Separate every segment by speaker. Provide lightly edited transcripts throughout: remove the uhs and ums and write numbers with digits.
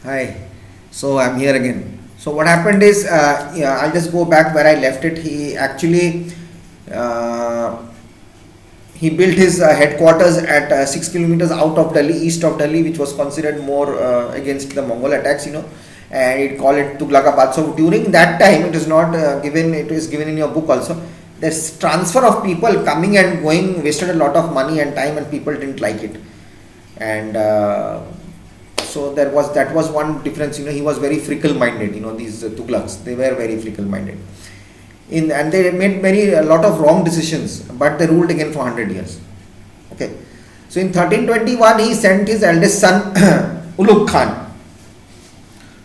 Speaker 1: Hi. So I'm here again. So what happened is, yeah, I'll just go back where I left it. He actually uh, he built his headquarters at 6 kilometers out of Delhi, east of Delhi, which was considered more against the Mongol attacks, and it called it Tughlaqabad. So during that time, it is not given. It is given in your book also. This transfer of people coming and going wasted a lot of money and time, and people didn't like it. And so that was one difference. He was very fickle minded. These Tughlaqs, they were very fickle minded. And they made a lot of wrong decisions, but they ruled again for 100 years. Okay. So in 1321, he sent his eldest son Ulugh Khan,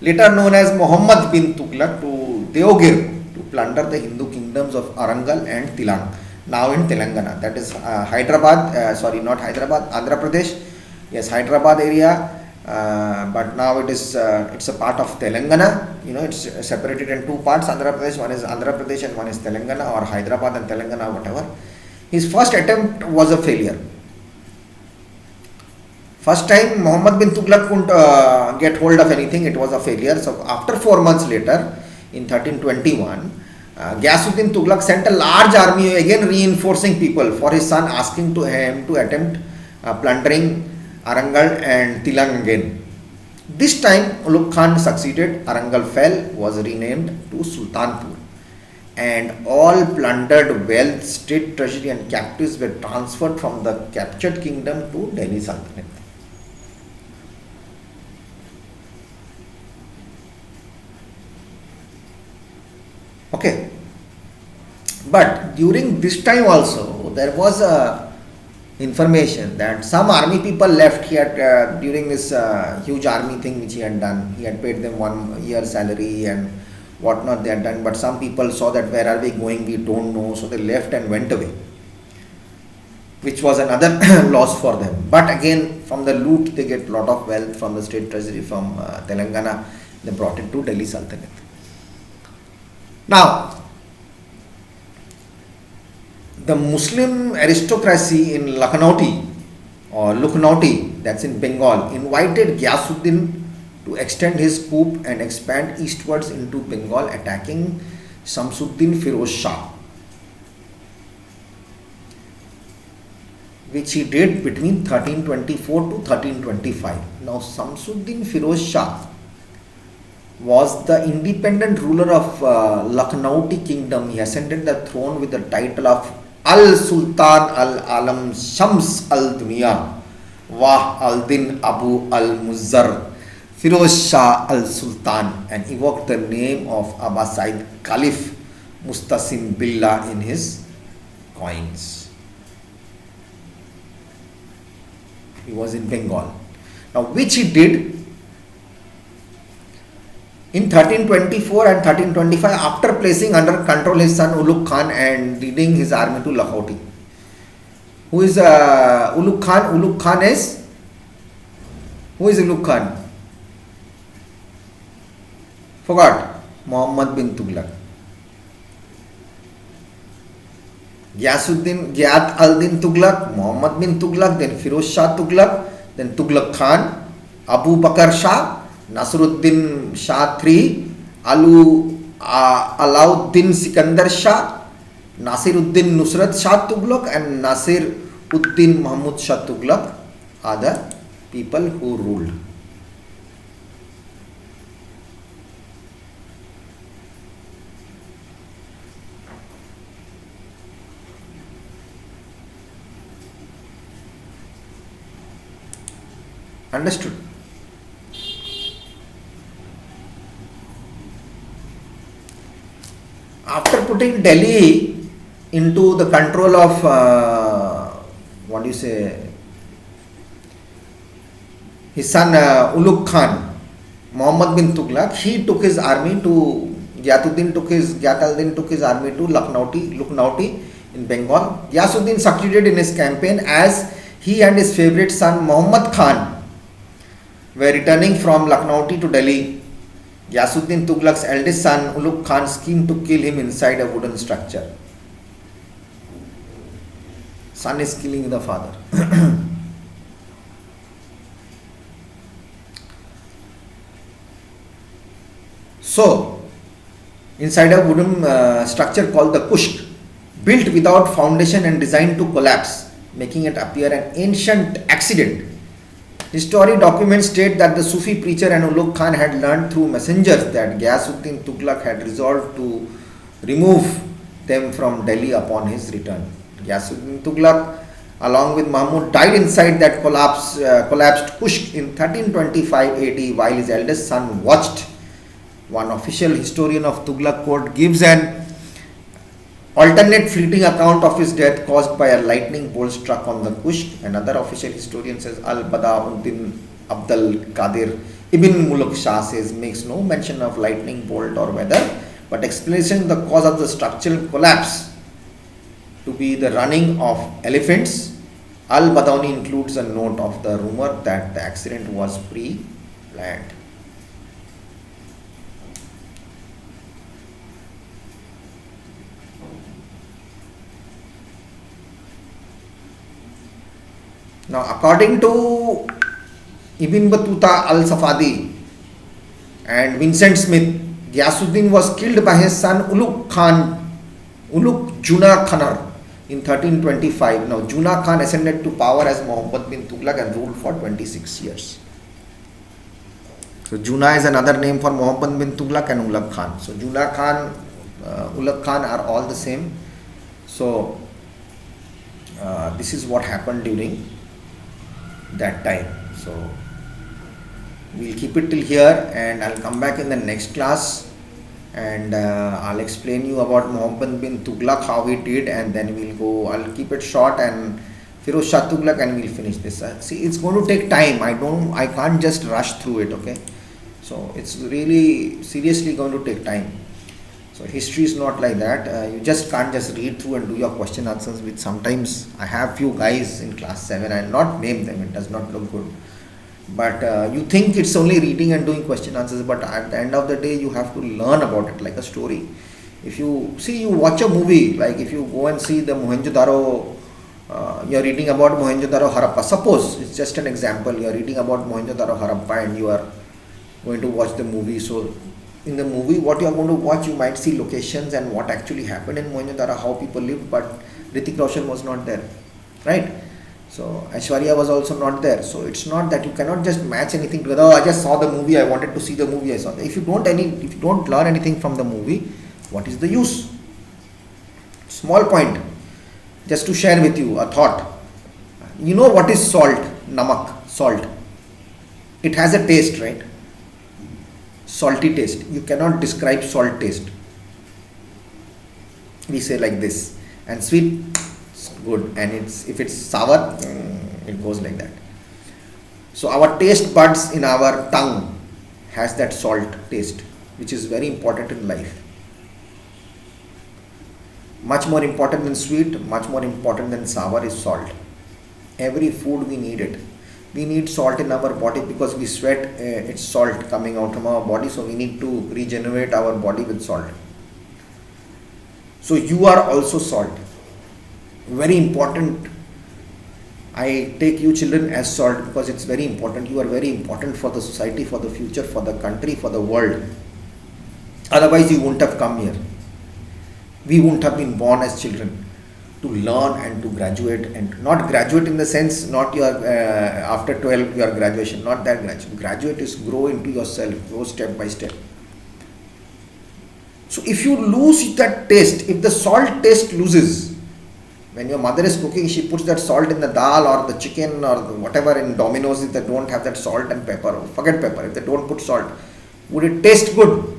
Speaker 1: later known as Muhammad bin Tughlaq, to Deogir to plunder the Hindu kingdoms of Arangal and Tilang, now in Telangana. That is Hyderabad, sorry, not Hyderabad, Andhra Pradesh. Yes, Hyderabad area, but now it's a part of Telangana. It's separated in two parts. Andhra Pradesh, one is Andhra Pradesh and one is Telangana, or Hyderabad and Telangana, whatever. His first attempt was a failure. First time Muhammad bin Tughlaq couldn't get hold of anything, it was a failure. So after 4 months later, in 1321, Ghiyasuddin Tughlaq sent a large army, again reinforcing people, for his son, asking to him to attempt plundering Arangal and Tilang again. This time Ulugh Khan succeeded. Arangal fell, was renamed to Sultanpur, and all plundered wealth, state treasury, and captives were transferred from the captured kingdom to Delhi Sultanate. Okay, but during this time also there was a information that some army people left. He had during this huge army thing which he had done. He had paid them 1 year salary and whatnot they had done. But some people saw that where are we going? We don't know. So they left and went away, which was another loss for them. But again, from the loot, they get a lot of wealth from the state treasury from Telangana. They brought it to Delhi Sultanate. Now, the Muslim aristocracy in Lucknauti, that's in Bengal, invited Ghiyasuddin to extend his coup and expand eastwards into Bengal, attacking Shamsuddin Firoz Shah, which he did between 1324 to 1325. Now, Shamsuddin Firoz Shah was the independent ruler of Lucknauti kingdom. He ascended the throne with the title of Al Sultan Al Alam Shams Al Dunya Wah Al Din Abu Al Muzzar Firoz Shah Al Sultan, and evoked the name of Abbasid Caliph Mustasim Billah in his coins. He was in Bengal. Now, which he did in 1324 and 1325, after placing under control his son Ulugh Khan and leading his army to Lahoti. Who is Ulugh Khan? Ulugh Khan is, who is Ulugh Khan? Forgot. Muhammad bin Tughlaq. Ghiyat al-Din Tughlaq, Muhammad bin Tughlaq, then Firoz Shah Tughlaq, then Tughlaq Khan, Abu Bakr Shah, Nasruddin Shah III, Alauddin Sikandar Shah, Nasiruddin Nusrat Shah Tughlaq, and Nasir Uddin Mahmud Shah Tughlaq are the people who ruled. Understood? After putting Delhi into the control of what do you say, his son Ulugh Khan, Muhammad bin Tughlaq, he took his army to Ghiyat al-Din took his army to Lucknauti in Bengal. Ghiyasuddin succeeded in his campaign as he and his favorite son Muhammad Khan were returning from Lucknauti to Delhi. Ghiyasuddin Tughlaq's eldest son Ulugh Khan schemed to kill him inside a wooden structure. Son is killing the father. So, inside a wooden structure called the Kushk, built without foundation and designed to collapse, making it appear an ancient accident. History documents state that the Sufi preacher and Ulugh Khan had learned through messengers that Ghiyasuddin Tughlaq had resolved to remove them from Delhi upon his return. Ghiyasuddin Tughlaq, along with Mahmud, died inside that collapsed Kushk in 1325 AD while his eldest son watched. One official historian of Tughlaq court gives an alternate fleeting account of his death caused by a lightning bolt struck on the Kushk. Another official historian says Al-Badauddin Abdul Qadir Ibn Muluk Shah says makes no mention of lightning bolt or weather, but explaining the cause of the structural collapse to be the running of elephants. Al-Badawi includes a note of the rumor that the accident was pre-planned. Now, according to Ibn Battuta al-Safadi and Vincent Smith, Ghiyasuddin was killed by his son Ulugh Juna Khanar in 1325. Now, Juna Khan ascended to power as Muhammad bin Tughlaq and ruled for 26 years. So, Juna is another name for Muhammad bin Tughlaq and Ulugh Khan. So, Juna Khan, Ulugh Khan are all the same. So, this is what happened during that time. So we'll keep it till here, and I'll come back in the next class, and I'll explain you about Muhammad bin Tughlaq, how he did, and then I'll keep it short, and Firoz Shah Tughlaq, and we'll finish this. See, it's going to take time. I can't just rush through it, okay? So it's really seriously going to take time. So history is not like that. You just can't just read through and do your question answers, which sometimes I have few guys in class 7. I'll not name them, it does not look good. But you think it's only reading and doing question answers, but at the end of the day you have to learn about it like a story. If you watch a movie, like if you go and see the Mohenjo-daro, you're reading about Mohenjo-daro Harappa. Suppose, it's just an example, you're reading about Mohenjo-daro Harappa and you are going to watch the movie. So in the movie, what you are going to watch, you might see locations and what actually happened in Mohenjo-daro, how people lived, but Hrithik Roshan was not there, right? So Aishwarya was also not there. So it's not that you cannot just match anything together. Oh, I just saw the movie, I wanted to see the movie, I saw that. If you don't learn anything from the movie, what is the use? Small point, just to share with you a thought. You know what is salt? Namak, salt. It has a taste, right? Salty taste. You cannot describe salt taste. We say like this. And sweet, it's good. And if it's sour, it goes like that. So our taste buds in our tongue has that salt taste, which is very important in life. Much more important than sweet, much more important than sour is salt. Every food we need it. We need salt in our body because we sweat, it's salt coming out from our body, so we need to regenerate our body with salt. So you are also salt. Very important. I take you children as salt because it's very important. You are very important for the society, for the future, for the country, for the world. Otherwise you wouldn't have come here. We wouldn't have been born as children to learn and to graduate, and not graduate in the sense, not your after 12 your graduation, not that graduate. Graduate is grow into yourself, grow step by step. So if you lose that taste, if the salt taste loses, when your mother is cooking, she puts that salt in the dal or the chicken or whatever in Domino's, if they don't have that salt and pepper, forget pepper, if they don't put salt, would it taste good?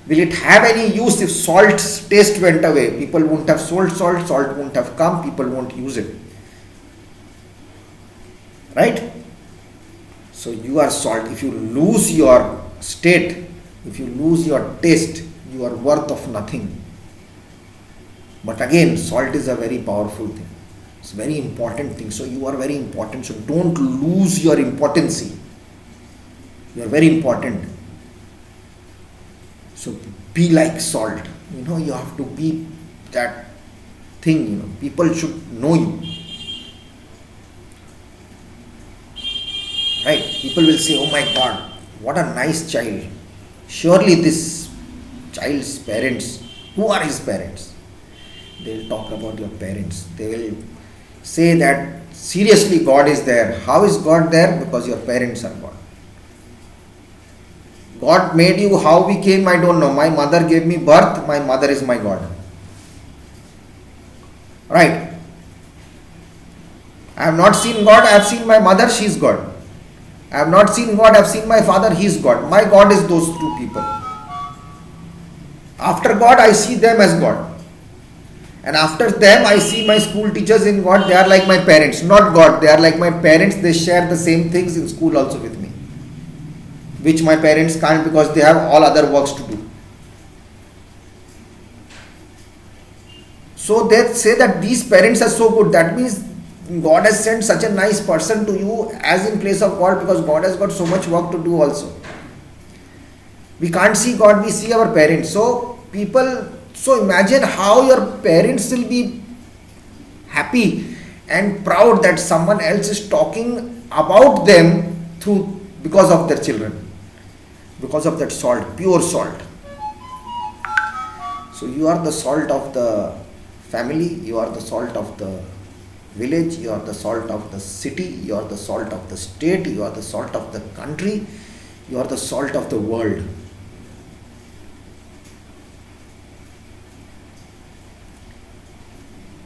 Speaker 1: Will it have any use if salt's taste went away? People won't have sold salt, salt won't have come, people won't use it. Right? So you are salt. If you lose your state, if you lose your taste, you are worth of nothing. But again, salt is a very powerful thing. It's a very important thing. So you are very important. So don't lose your importance. You are very important. So be like salt. You have to be that thing. People should know you. Right? People will say, oh my God, what a nice child. Surely this child's parents, who are his parents? They will talk about your parents. They will say that seriously God is there. How is God there? Because your parents are God. God made you, how we came, I don't know. My mother gave me birth, my mother is my God. Right? I have not seen God, I have seen my mother, she is God. I have not seen God, I have seen my father, he is God. My God is those two people. After God, I see them as God. And after them, I see my school teachers in God, they are like my parents. Not God, they are like my parents, they share the same things in school also with me, which my parents can't because they have all other works to do. So they say that these parents are so good. That means God has sent such a nice person to you as in place of God, because God has got so much work to do also. We can't see God, we see our parents. So imagine how your parents will be happy and proud that someone else is talking about them because of their children, because of that salt, pure salt. So you are the salt of the family, you are the salt of the village, you are the salt of the city, you are the salt of the state, you are the salt of the country, you are the salt of the world.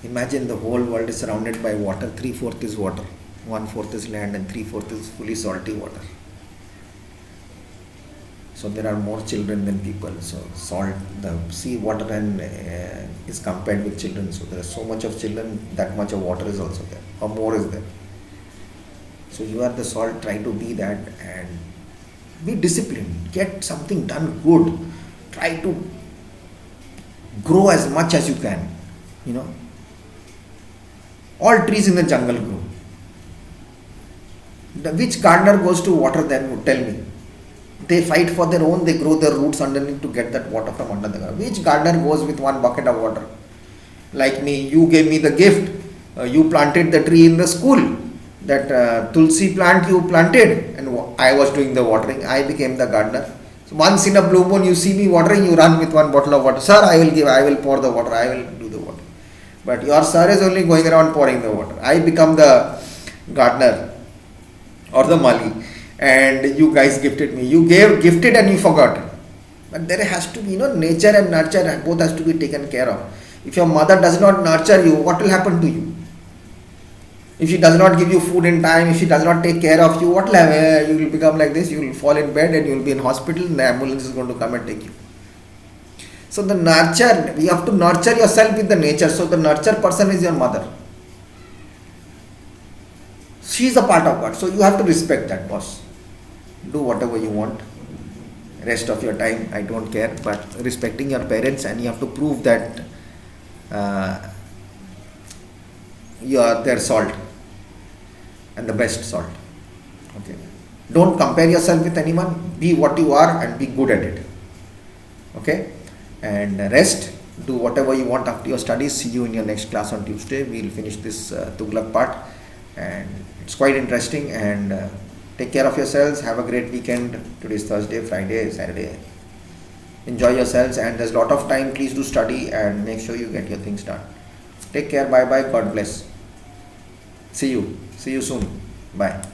Speaker 1: Imagine the whole world is surrounded by water, 3/4 is water, 1/4 is land, and 3/4 is fully salty water. So there are more children than people. So salt, the sea water and is compared with children. So there is so much of children, that much of water is also there, or more is there. So you are the salt. Try to be that and be disciplined. Get something done good. Try to grow as much as you can. All trees in the jungle grow. Which gardener goes to water them? Tell me. They fight for their own, they grow their roots underneath to get that water from under the ground. Which gardener goes with one bucket of water? Like me, you gave me the gift, you planted the tree in the school, that tulsi plant you planted, and I was doing the watering, I became the gardener. So once in a blue moon you see me watering, you run with one bottle of water. Sir, I will pour the water, I will do the water. But your sir is only going around pouring the water. I become the gardener or the mali. And you guys gifted me. You gifted and you forgot. But there has to be, nature and nurture, both has to be taken care of. If your mother does not nurture you, what will happen to you? If she does not give you food in time, if she does not take care of you, what will happen? You will become like this, you will fall in bed and you will be in hospital and the ambulance is going to come and take you. So the nurture, you have to nurture yourself with the nature. So the nurture person is your mother. She is a part of God. So you have to respect that, boss. Do whatever you want. Rest of your time, I don't care. But respecting your parents, and you have to prove that you are their salt and the best salt. Okay. Don't compare yourself with anyone. Be what you are and be good at it. Okay. And rest. Do whatever you want after your studies. See you in your next class on Tuesday. We will finish this Tughlaq part. And it's quite interesting. And take care of yourselves. Have a great weekend. Today is Thursday, Friday, Saturday. Enjoy yourselves. And there's a lot of time. Please do study and make sure you get your things done. Take care. Bye-bye. God bless. See you. See you soon. Bye.